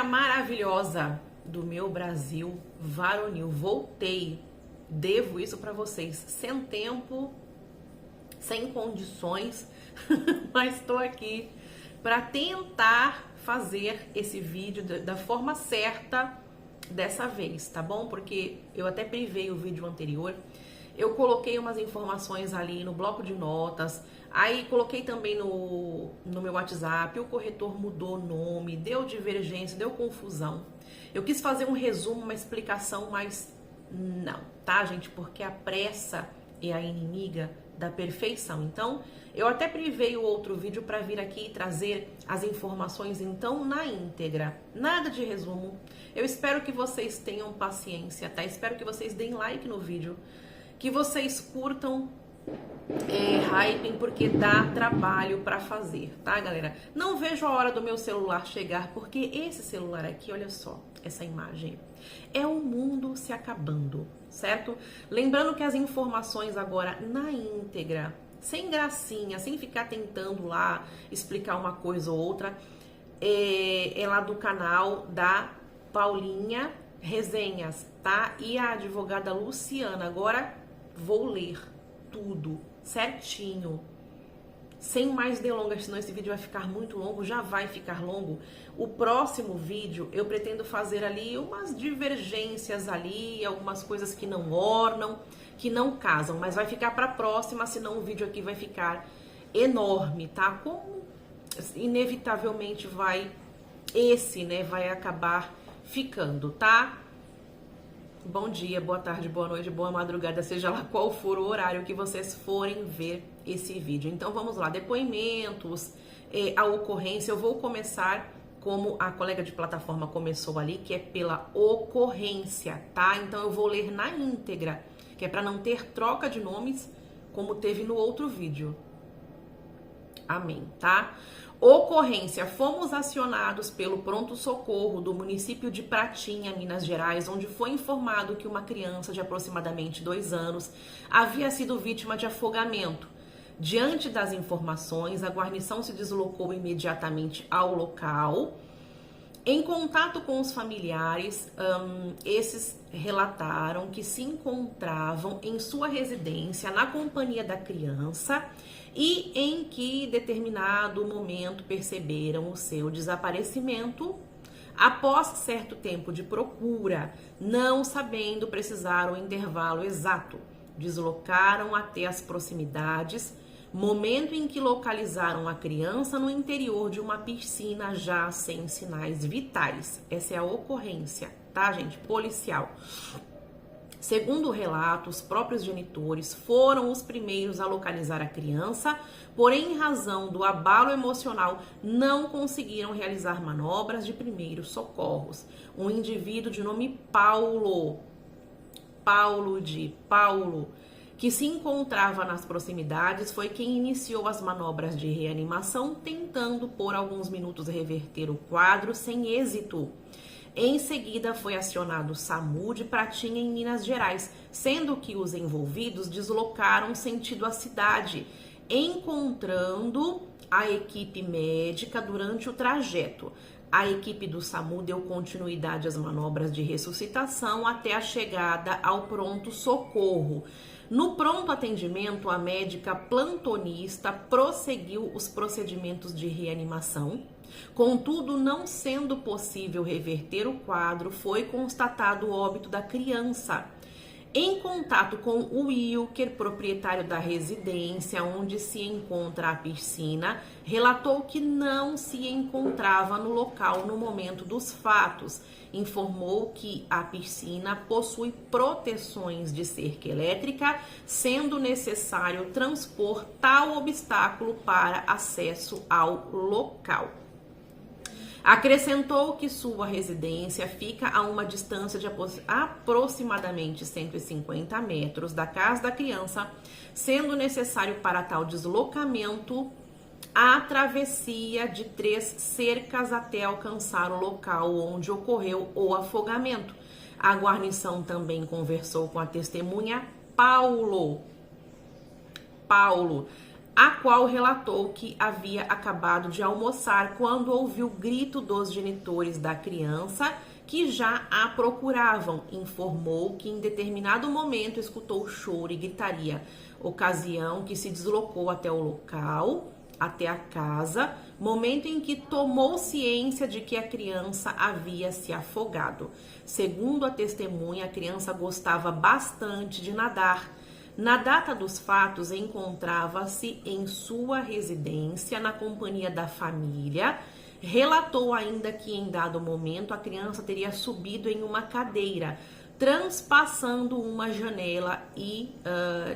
maravilhosa do meu Brasil varonil. Voltei, devo isso pra vocês, sem tempo, sem condições, mas tô aqui pra tentar fazer esse vídeo da forma certa dessa vez, tá bom? Porque eu até privei o vídeo anterior, eu coloquei umas informações ali no bloco de notas, aí coloquei também no meu WhatsApp, o corretor mudou o nome, deu divergência, deu confusão. Eu quis fazer um resumo, uma explicação, mas não, tá, gente? Porque a pressa é a inimiga da perfeição. Então, eu até privei o outro vídeo para vir aqui e trazer as informações, então, na íntegra. Nada de resumo. Eu espero que vocês tenham paciência, tá? Espero que vocês deem like no vídeo, que vocês curtam, hypem, porque dá trabalho para fazer, tá, galera? Não vejo a hora do meu celular chegar, porque esse celular aqui, olha só, essa imagem, é o mundo se acabando, certo? Lembrando que as informações agora na íntegra, sem gracinha, sem ficar tentando lá explicar uma coisa ou outra, é lá do canal da Paulinha Resenhas, tá? E a advogada Luciana. Agora vou ler tudo certinho, sem mais delongas, senão esse vídeo vai ficar muito longo, já vai ficar longo. O próximo vídeo eu pretendo fazer ali umas divergências ali, algumas coisas que não ornam, que não casam, mas vai ficar para a próxima, senão o vídeo aqui vai ficar enorme, tá? Como inevitavelmente vai vai acabar ficando, tá? Bom dia, boa tarde, boa noite, boa madrugada, seja lá qual for o horário que vocês forem ver esse vídeo. Então vamos lá, depoimentos, a ocorrência. Eu vou começar como a colega de plataforma começou ali, que é pela ocorrência, tá? Então eu vou ler na íntegra, que é para não ter troca de nomes, como teve no outro vídeo. Amém, tá? Ocorrência: fomos acionados pelo pronto-socorro do município de Pratinha, Minas Gerais, onde foi informado que uma criança de aproximadamente 2 anos havia sido vítima de afogamento. Diante das informações, a guarnição se deslocou imediatamente ao local. Em contato com os familiares, esses relataram que se encontravam em sua residência na companhia da criança e em que determinado momento perceberam o seu desaparecimento. Após certo tempo de procura, não sabendo precisar o intervalo exato, deslocaram até as proximidades, momento em que localizaram a criança no interior de uma piscina já sem sinais vitais. Essa é a ocorrência, tá, gente? Policial. Segundo o relato, os próprios genitores foram os primeiros a localizar a criança, porém, em razão do abalo emocional, não conseguiram realizar manobras de primeiros socorros. Um indivíduo de nome Paulo, que se encontrava nas proximidades, foi quem iniciou as manobras de reanimação, tentando por alguns minutos reverter o quadro sem êxito. Em seguida, foi acionado o SAMU de Pratinha, em Minas Gerais, sendo que os envolvidos deslocaram sentido a cidade, encontrando a equipe médica durante o trajeto. A equipe do SAMU deu continuidade às manobras de ressuscitação até a chegada ao pronto-socorro. No pronto atendimento, a médica plantonista prosseguiu os procedimentos de reanimação. Contudo, não sendo possível reverter o quadro, foi constatado o óbito da criança. Em contato com o Wilker, proprietário da residência onde se encontra a piscina, relatou que não se encontrava no local no momento dos fatos. Informou que a piscina possui proteções de cerca elétrica, sendo necessário transpor tal obstáculo para acesso ao local. Acrescentou que sua residência fica a uma distância de aproximadamente 150 metros da casa da criança, sendo necessário para tal deslocamento a travessia de 3 cercas até alcançar o local onde ocorreu o afogamento. A guarnição também conversou com a testemunha Paulo, a qual relatou que havia acabado de almoçar quando ouviu o grito dos genitores da criança que já a procuravam. Informou que em determinado momento escutou choro e gritaria, ocasião que se deslocou até o local, até a casa, momento em que tomou ciência de que a criança havia se afogado. Segundo a testemunha, a criança gostava bastante de nadar. Na data dos fatos, encontrava-se em sua residência, na companhia da família. Relatou ainda que em dado momento a criança teria subido em uma cadeira, transpassando uma janela e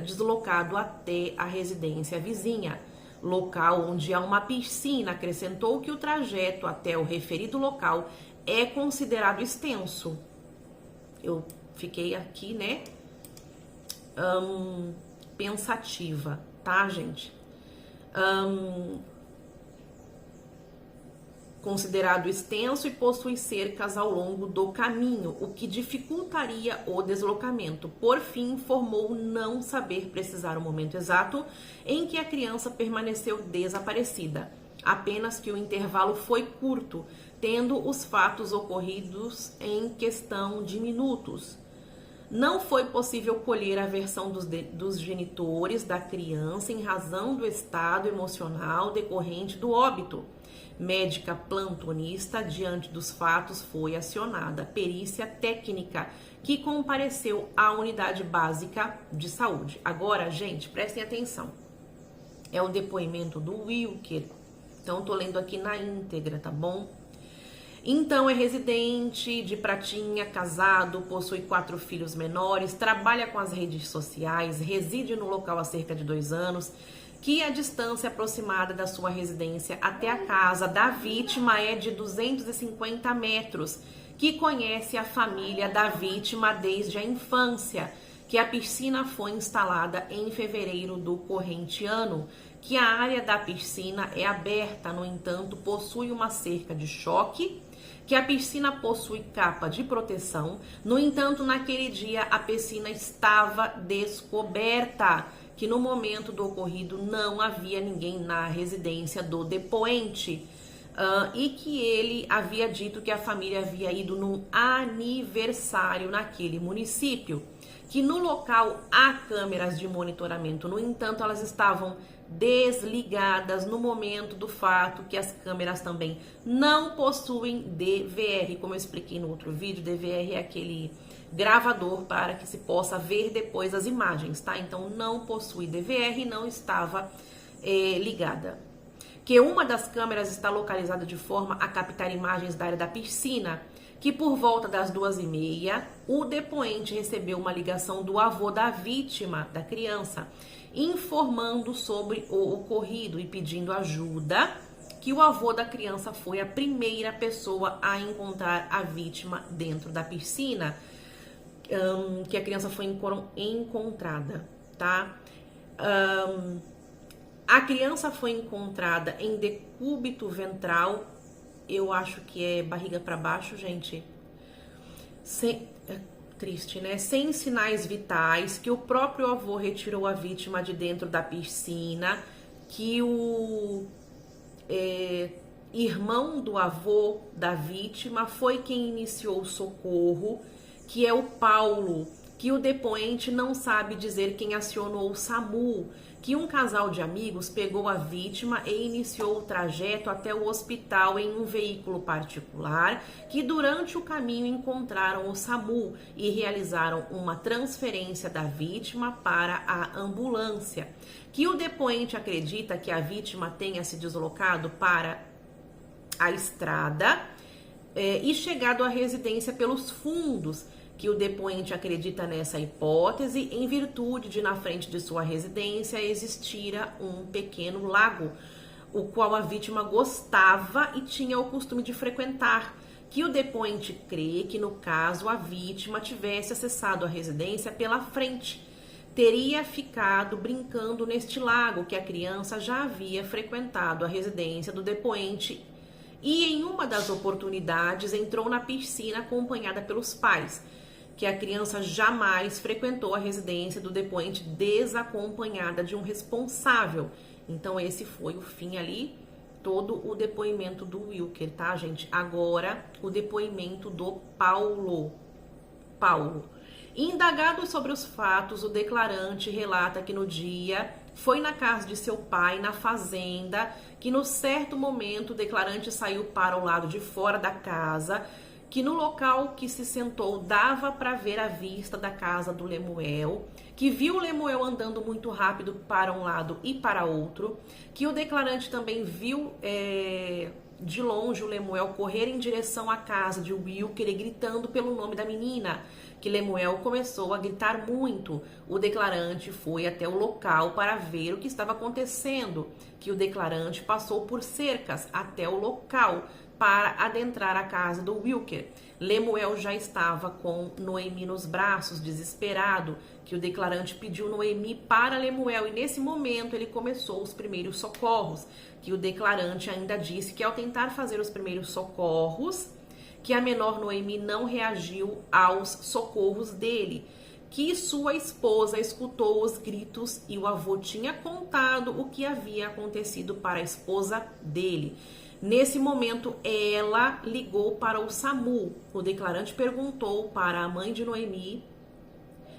deslocado até a residência vizinha, local onde há uma piscina. Acrescentou que o trajeto até o referido local é considerado extenso. Eu fiquei aqui, né, pensativa, tá, gente? Considerado extenso e possui cercas ao longo do caminho, o que dificultaria o deslocamento. Por fim, informou não saber precisar o momento exato em que a criança permaneceu desaparecida, apenas que o intervalo foi curto, tendo os fatos ocorridos em questão de minutos. Não foi possível colher a versão dos genitores da criança em razão do estado emocional decorrente do óbito. Médica plantonista, diante dos fatos, foi acionada perícia técnica, que compareceu à unidade básica de saúde. Agora, gente, prestem atenção. É o depoimento do Wilker. Então, tô lendo aqui na íntegra, tá bom? Então, é residente de Pratinha, casado, possui 4 filhos menores, trabalha com as redes sociais, reside no local há cerca de 2 anos, que a distância aproximada da sua residência até a casa da vítima é de 250 metros, que conhece a família da vítima desde a infância, que a piscina foi instalada em fevereiro do corrente ano, que a área da piscina é aberta, no entanto, possui uma cerca de choque, que a piscina possui capa de proteção, no entanto, naquele dia a piscina estava descoberta, que no momento do ocorrido não havia ninguém na residência do depoente, e que ele havia dito que a família havia ido num aniversário naquele município, que no local há câmeras de monitoramento, no entanto, elas estavam desligadas no momento do fato, que as câmeras também não possuem DVR, como eu expliquei no outro vídeo. DVR é aquele gravador para que se possa ver depois as imagens, tá? Então não possui DVR e não estava ligada. Que uma das câmeras está localizada de forma a captar imagens da área da piscina, que por volta das 2h30, o depoente recebeu uma ligação do avô da vítima, da criança, informando sobre o ocorrido e pedindo ajuda, que o avô da criança foi a primeira pessoa a encontrar a vítima dentro da piscina, que a criança foi encontrada, tá? A criança foi encontrada em decúbito ventral, eu acho que é barriga para baixo, gente. Triste, né? Sem sinais vitais, que o próprio avô retirou a vítima de dentro da piscina, que o irmão do avô da vítima foi quem iniciou o socorro, que é o Paulo, que o depoente não sabe dizer quem acionou o SAMU, que um casal de amigos pegou a vítima e iniciou o trajeto até o hospital em um veículo particular, que durante o caminho encontraram o SAMU e realizaram uma transferência da vítima para a ambulância, que o depoente acredita que a vítima tenha se deslocado para a estrada e chegado à residência pelos fundos, que o depoente acredita nessa hipótese em virtude de, na frente de sua residência, existira um pequeno lago, o qual a vítima gostava e tinha o costume de frequentar, que o depoente crê que, no caso, a vítima tivesse acessado a residência pela frente, teria ficado brincando neste lago, que a criança já havia frequentado a residência do depoente e, em uma das oportunidades, entrou na piscina acompanhada pelos pais, que a criança jamais frequentou a residência do depoente desacompanhada de um responsável. Então esse foi o fim ali, todo o depoimento do Wilker, tá, gente? Agora o depoimento do Paulo. Indagado sobre os fatos, o declarante relata que no dia foi na casa de seu pai, na fazenda, que no certo momento o declarante saiu para o lado de fora da casa, que no local que se sentou dava para ver a vista da casa do Lemuel, que viu o Lemuel andando muito rápido para um lado e para outro, que o declarante também viu de longe o Lemuel correr em direção à casa de Wilker e gritando pelo nome da menina, que Lemuel começou a gritar muito. O declarante foi até o local para ver o que estava acontecendo, que o declarante passou por cercas até o local para adentrar a casa do Wilker. Lemuel já estava com Noemi nos braços, desesperado, que o declarante pediu Noemi para Lemuel, e nesse momento ele começou os primeiros socorros, que o declarante ainda disse que ao tentar fazer os primeiros socorros, que a menor Noemi não reagiu aos socorros dele, que sua esposa escutou os gritos e o avô tinha contado o que havia acontecido para a esposa dele. Nesse momento, ela ligou para o SAMU. O declarante perguntou para a mãe de Noemi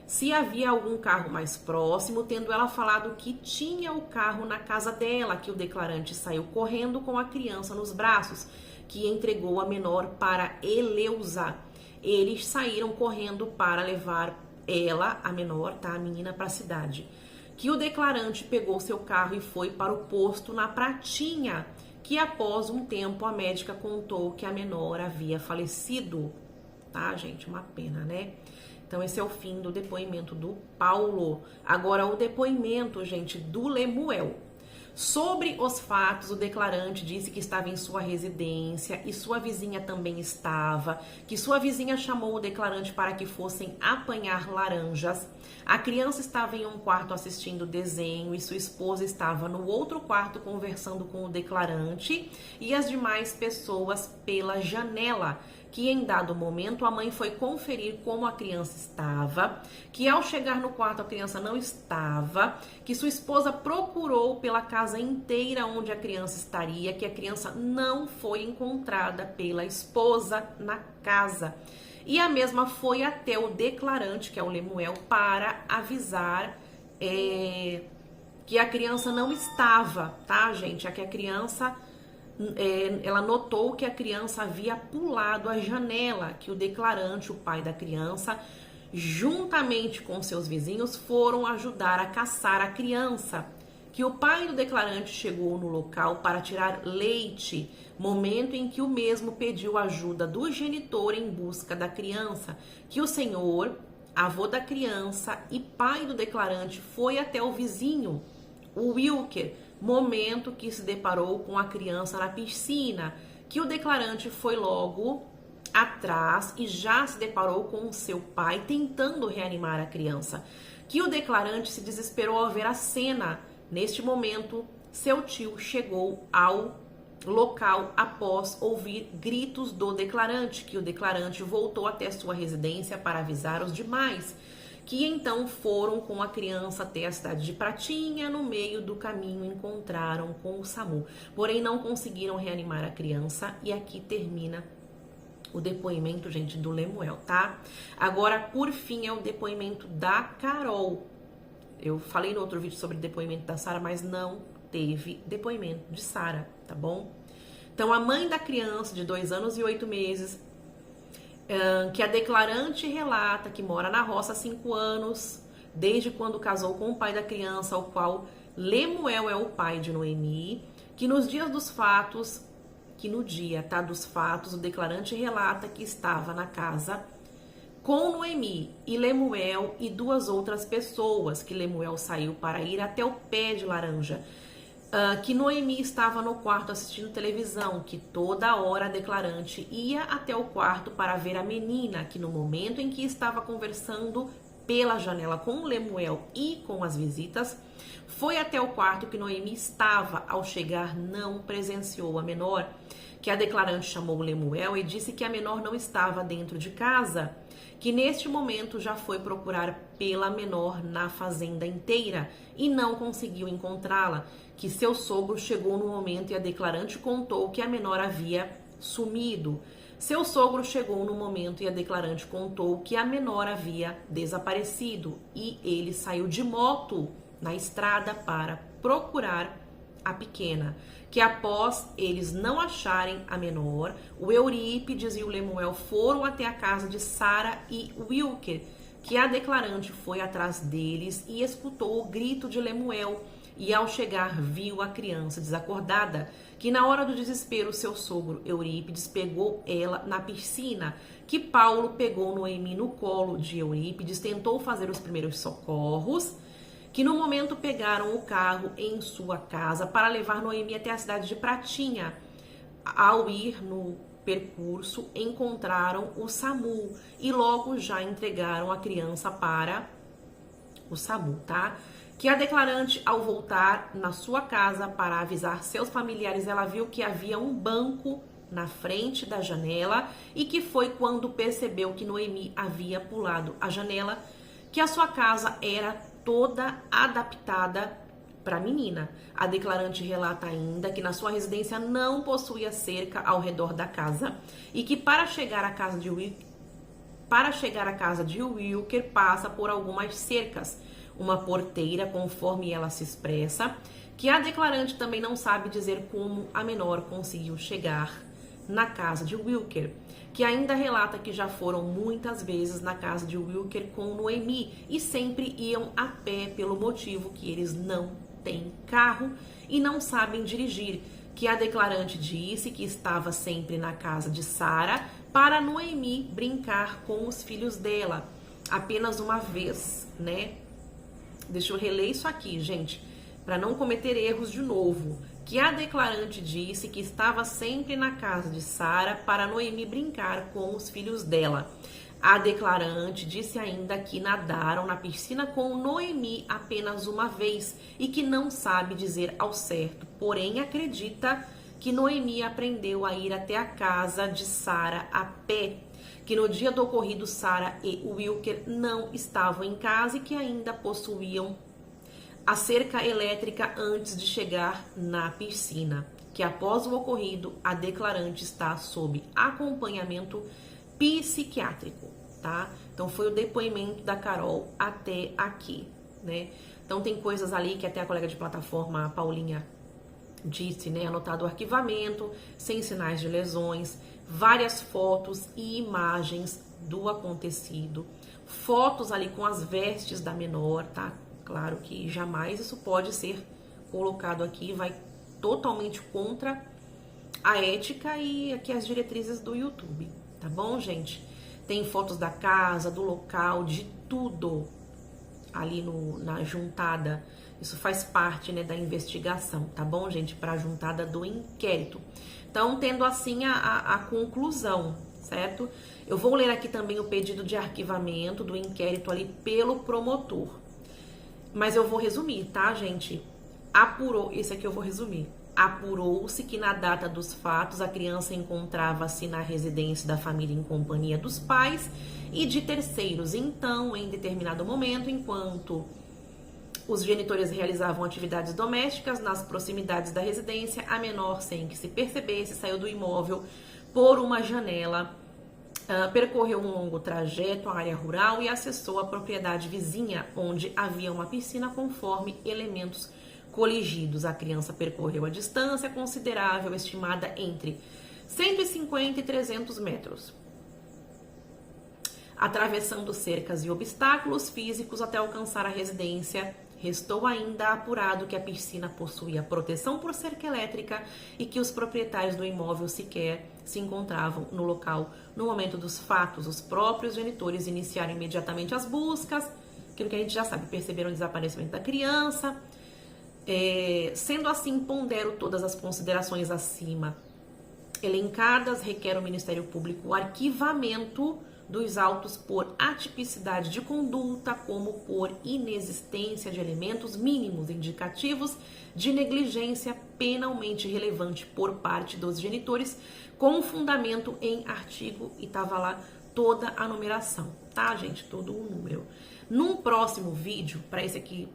se havia algum carro mais próximo, tendo ela falado que tinha o carro na casa dela, que o declarante saiu correndo com a criança nos braços, que entregou a menor para Eleusa. Eles saíram correndo para levar ela, a menor, tá, a menina, para a cidade. Que o declarante pegou seu carro e foi para o posto na Pratinha, que após um tempo a médica contou que a menor havia falecido. Tá, gente? Uma pena, né? Então esse é o fim do depoimento do Paulo. Agora o depoimento, gente, do Lemuel. Sobre os fatos, o declarante disse que estava em sua residência e sua vizinha também estava, que sua vizinha chamou o declarante para que fossem apanhar laranjas. A criança estava em um quarto assistindo desenho e sua esposa estava no outro quarto conversando com o declarante e as demais pessoas pela janela. Que em dado momento a mãe foi conferir como a criança estava, que ao chegar no quarto a criança não estava, que sua esposa procurou pela casa inteira onde a criança estaria, que a criança não foi encontrada pela esposa na casa. E a mesma foi até o declarante, que é o Lemuel, para avisar que a criança não estava, tá, gente? É que a criança... ela notou que a criança havia pulado a janela, que o declarante, o pai da criança, juntamente com seus vizinhos, foram ajudar a caçar a criança, que o pai do declarante chegou no local para tirar leite, momento em que o mesmo pediu ajuda do genitor em busca da criança, que o senhor, avô da criança e pai do declarante, foi até o vizinho, o Wilker, momento que se deparou com a criança na piscina, que o declarante foi logo atrás e já se deparou com seu pai tentando reanimar a criança, que o declarante se desesperou ao ver a cena. Neste momento, seu tio chegou ao local após ouvir gritos do declarante, que o declarante voltou até sua residência para avisar os demais, que então foram com a criança até a cidade de Pratinha. No meio do caminho encontraram com o SAMU, porém não conseguiram reanimar a criança. E aqui termina o depoimento, gente, do Lemuel, tá? Agora, por fim, é o depoimento da Carol. Eu falei no outro vídeo sobre o depoimento da Sara, mas não teve depoimento de Sara, tá bom? Então, a mãe da criança de 2 anos e 8 meses... que a declarante relata que mora na roça há 5 anos, desde quando casou com o pai da criança, o qual Lemuel é o pai de Noemi, que nos dias dos fatos, que no dia, tá, dos fatos, o declarante relata que estava na casa com Noemi e Lemuel e 2 outras pessoas, que Lemuel saiu para ir até o pé de laranja, que Noemi estava no quarto assistindo televisão, que toda hora a declarante ia até o quarto para ver a menina, que no momento em que estava conversando pela janela com Lemuel e com as visitas, foi até o quarto que Noemi estava. Ao chegar, não presenciou a menor, que a declarante chamou Lemuel e disse que a menor não estava dentro de casa, que neste momento já foi procurar pela menor na fazenda inteira e não conseguiu encontrá-la, que seu sogro chegou no momento e a declarante contou que a menor havia sumido. Seu sogro chegou no momento e a declarante contou que a menor havia desaparecido e ele saiu de moto na estrada para procurar a pequena, que após eles não acharem a menor, o Eurípides e o Lemuel foram até a casa de Sara e Wilker, que a declarante foi atrás deles e escutou o grito de Lemuel, e ao chegar viu a criança desacordada, que na hora do desespero seu sogro Eurípides pegou ela na piscina, que Paulo pegou Noemi no colo de Eurípides, tentou fazer os primeiros socorros, que no momento pegaram o carro em sua casa para levar Noemi até a cidade de Pratinha. Ao ir no percurso, encontraram o SAMU e logo já entregaram a criança para o SAMU, tá? Que a declarante, ao voltar na sua casa para avisar seus familiares, ela viu que havia um banco na frente da janela e que foi quando percebeu que Noemi havia pulado a janela, que a sua casa era toda adaptada para a menina. A declarante relata ainda que na sua residência não possuía cerca ao redor da casa e que para chegar à casa de Wilker passa por algumas cercas, uma porteira, conforme ela se expressa, que a declarante também não sabe dizer como a menor conseguiu chegar na casa de Wilker, que ainda relata que já foram muitas vezes na casa de Wilker com Noemi e sempre iam a pé pelo motivo que eles não têm carro e não sabem dirigir, que a declarante disse que estava sempre na casa de Sara para Noemi brincar com os filhos dela, apenas uma vez, né? Deixa eu reler isso aqui, gente, para não cometer erros de novo. Que a declarante disse que estava sempre na casa de Sara para Noemi brincar com os filhos dela. A declarante disse ainda que nadaram na piscina com Noemi apenas uma vez e que não sabe dizer ao certo, porém acredita que Noemi aprendeu a ir até a casa de Sara a pé, que no dia do ocorrido Sara e Wilker não estavam em casa e que ainda possuíam a cerca elétrica antes de chegar na piscina, que após o ocorrido a declarante está sob acompanhamento psiquiátrico, tá? Então foi o depoimento da Carol até aqui, né? Então tem coisas ali que até a colega de plataforma, a Paulinha, disse, né? Anotado o arquivamento, sem sinais de lesões, várias fotos e imagens do acontecido, fotos ali com as vestes da menor, tá? Claro que jamais isso pode ser colocado aqui, vai totalmente contra a ética e aqui as diretrizes do YouTube, tá bom, gente? Tem fotos da casa, do local, de tudo ali na juntada. Isso faz parte, né, da investigação, tá bom, gente? Para a juntada do inquérito. Então, tendo assim a conclusão, certo? Eu vou ler aqui também o pedido de arquivamento do inquérito ali pelo promotor. Mas eu vou resumir, tá, gente? Esse aqui eu vou resumir. Apurou-se que na data dos fatos a criança encontrava-se na residência da família em companhia dos pais e de terceiros. Então, em determinado momento, enquanto os genitores realizavam atividades domésticas nas proximidades da residência, a menor, sem que se percebesse, saiu do imóvel por uma janela, percorreu um longo trajeto à área rural e acessou a propriedade vizinha, onde havia uma piscina conforme elementos coligidos. A criança percorreu a distância considerável, estimada entre 150 e 300 metros, atravessando cercas e obstáculos físicos até alcançar a residência. Restou ainda apurado que a piscina possuía proteção por cerca elétrica e que os proprietários do imóvel sequer se encontravam no local no momento dos fatos. Os próprios genitores iniciaram imediatamente as buscas, aquilo que a gente já sabe, perceberam o desaparecimento da criança. Sendo assim, pondero todas as considerações acima elencadas, requer o Ministério Público o arquivamento dos autos por atipicidade de conduta, como por inexistência de elementos mínimos indicativos de negligência penalmente relevante por parte dos genitores, com fundamento em artigo, e tava lá toda a numeração, tá, gente? Todo o número. Num próximo vídeo, para esse aqui,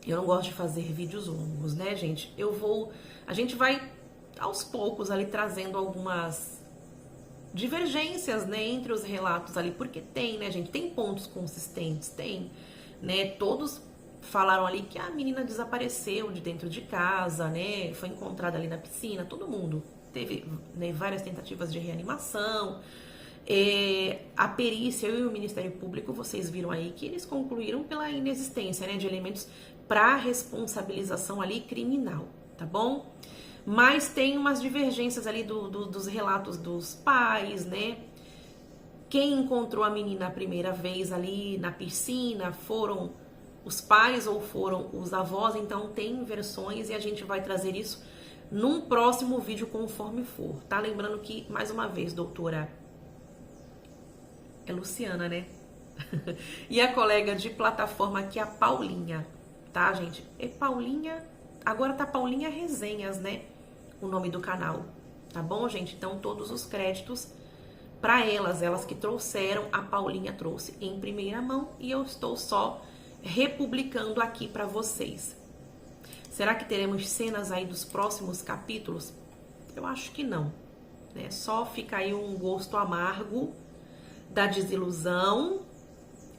eu não gosto de fazer vídeos longos, né, gente? A gente vai aos poucos ali trazendo algumas divergências, né, entre os relatos ali, porque tem, né, gente? Tem pontos consistentes, tem, né? Todos falaram ali que a menina desapareceu de dentro de casa, né? Foi encontrada ali na piscina, todo mundo teve, né, várias tentativas de reanimação. A perícia e o Ministério Público, vocês viram aí que eles concluíram pela inexistência, né, de elementos para responsabilização ali criminal, tá bom? Mas tem umas divergências ali dos relatos dos pais, né? Quem encontrou a menina a primeira vez ali na piscina foram os pais ou foram os avós, então tem versões e a gente vai trazer isso num próximo vídeo conforme for, tá? Lembrando que, mais uma vez, doutora, é Luciana, né? E a colega de plataforma aqui, a Paulinha, tá, gente? É Paulinha, agora tá Paulinha Resenhas, né? O nome do canal, tá bom, gente? Então, todos os créditos para elas que trouxeram, a Paulinha trouxe em primeira mão e eu estou só republicando aqui para vocês. Será que teremos cenas aí dos próximos capítulos? Eu acho que não, né? Só fica aí um gosto amargo da desilusão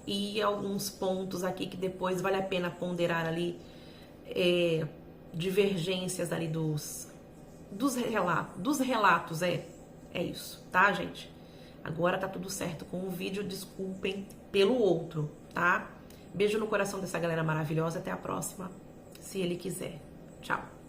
e alguns pontos aqui que depois vale a pena ponderar ali, divergências ali dos relatos, é isso, tá, gente? Agora tá tudo certo com o vídeo, desculpem pelo outro, tá? Beijo no coração dessa galera maravilhosa, até a próxima, se ele quiser. Tchau!